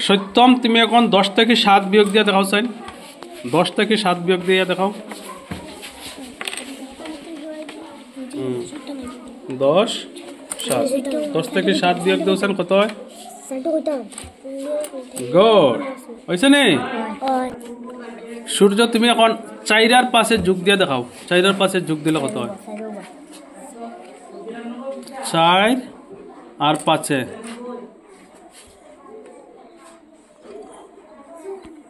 সত্যম তুমি এখন 10 থেকে 7 বিয়োগ দিয়ে দেখাও চাই। 10 থেকে 7 বিয়োগ দিয়ে দেখাও। 10 7 10 থেকে 7 বিয়োগ দিয়েছেন কত হয়? গুড হইছে নি? সূর্য তুমি এখন 4 আর 5 যোগ দিয়ে দেখাও। 4 আর 5 যোগ দিলে কত হয়? 4 আর 5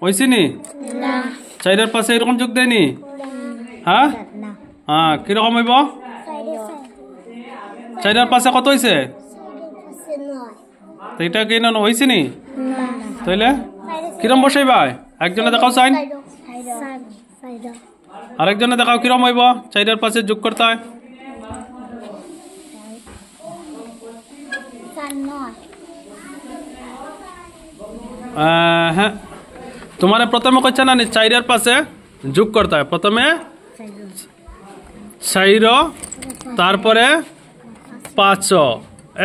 হইছে নি? 4 আর 5 এরকম যোগ দেয়নি? হ্যাঁ হ্যাঁ কিরকম হইব? 4 আর 5 কত হইছে? তো এটা কি না হইছে নি? তাইলে কিরম বসাইবা? একজনে দেখাও সাইন, আরেকজনে দেখাও কিরম হইব? 4 আর 5 যোগ করতে হয়। হ্যাঁ তোমার প্রথমে কইছে না 4 আর 5 যোগ করতে হয়। প্রথমে 4 তারপরে 5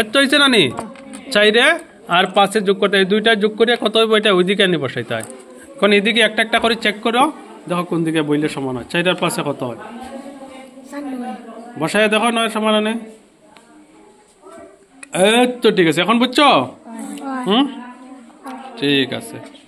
এত হইছে না নি? 4 আর 5 যোগ করতে হয়। দুইটা যোগ করে কত হইব এটা ওইদিকে আনি বসাইতে হয়। কোন এদিকে একটা একটা করে চেক করো, দেখো কোন দিকে বইলে সমান হয়। 4 আর 5 কত হয় বসাই দেখো। 9 সমান আনে। এই তো ঠিক আছে, এখন বুঝছো? ঠিক আছে।